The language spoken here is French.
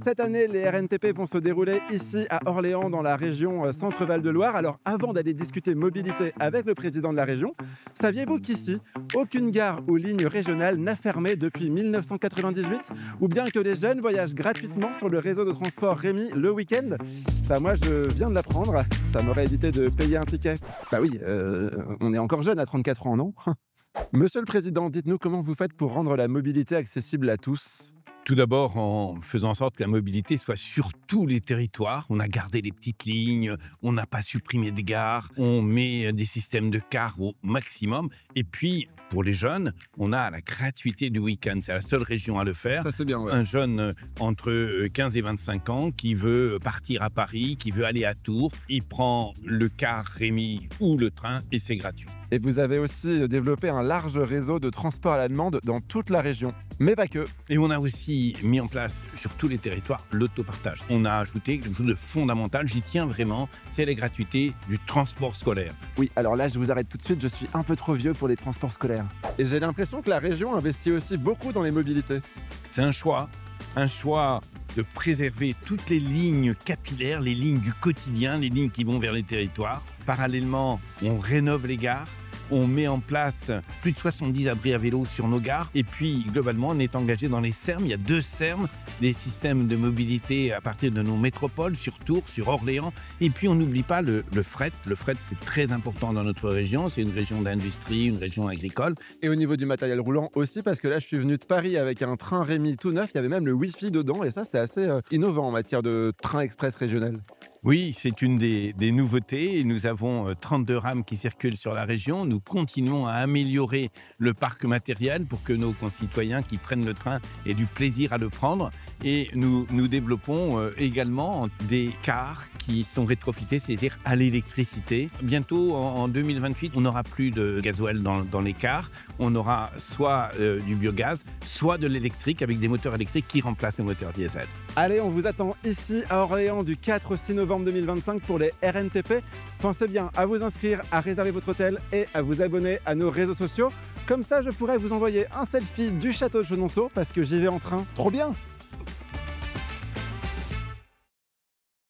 Cette année, les RNTP vont se dérouler ici à Orléans, dans la région Centre-Val de Loire. Alors, avant d'aller discuter mobilité avec le président de la région, saviez-vous qu'ici, aucune gare ou ligne régionale n'a fermé depuis 1998? Ou bien que les jeunes voyagent gratuitement sur le réseau de transport Rémi le week-end? Bah moi, je viens de l'apprendre. Ça m'aurait évité de payer un ticket. Bah oui, on est encore jeune à 34 ans, non? Monsieur le Président, dites-nous comment vous faites pour rendre la mobilité accessible à tous? Tout d'abord, en faisant en sorte que la mobilité soit sur tous les territoires. On a gardé les petites lignes, on n'a pas supprimé de gares, on met des systèmes de cars au maximum. Et puis, pour les jeunes, on a la gratuité du week-end. C'est la seule région à le faire. Ça, c'est bien, ouais. Un jeune entre 15 et 25 ans qui veut partir à Paris, qui veut aller à Tours, il prend le car Rémi ou le train et c'est gratuit. Et vous avez aussi développé un large réseau de transport à la demande dans toute la région. Mais pas que. Et on a aussi mis en place sur tous les territoires l'autopartage. On a ajouté quelque chose de fondamental, j'y tiens vraiment, c'est la gratuité du transport scolaire. Oui, alors là, je vous arrête tout de suite, je suis un peu trop vieux pour les transports scolaires. Et j'ai l'impression que la région investit aussi beaucoup dans les mobilités. C'est un choix de préserver toutes les lignes capillaires, les lignes du quotidien, les lignes qui vont vers les territoires. Parallèlement, on rénove les gares. On met en place plus de 70 abris à vélo sur nos gares. Et puis, globalement, on est engagé dans les Serm. Il y a 2 Serm, des systèmes de mobilité à partir de nos métropoles, sur Tours, sur Orléans. Et puis, on n'oublie pas le fret. Le fret, c'est très important dans notre région. C'est une région d'industrie, une région agricole. Et au niveau du matériel roulant aussi, parce que là, je suis venu de Paris avec un train Rémi tout neuf. Il y avait même le Wi-Fi dedans. Et ça, c'est assez innovant en matière de train express régional. Oui, c'est une des nouveautés. Nous avons 32 rames qui circulent sur la région. Nous continuons à améliorer le parc matériel pour que nos concitoyens qui prennent le train aient du plaisir à le prendre. Et nous développons également des cars qui sont rétrofités, c'est-à-dire à l'électricité. Bientôt, en 2028, on n'aura plus de gasoil dans les cars. On aura soit du biogaz, soit de l'électrique avec des moteurs électriques qui remplacent les moteurs diesel. Allez, on vous attend ici à Orléans du 4 au 6 novembre 2025 pour les RNTP. Pensez bien à vous inscrire, à réserver votre hôtel et à vous abonner à nos réseaux sociaux. Comme ça, je pourrais vous envoyer un selfie du château de Chenonceau parce que j'y vais en train. Trop bien!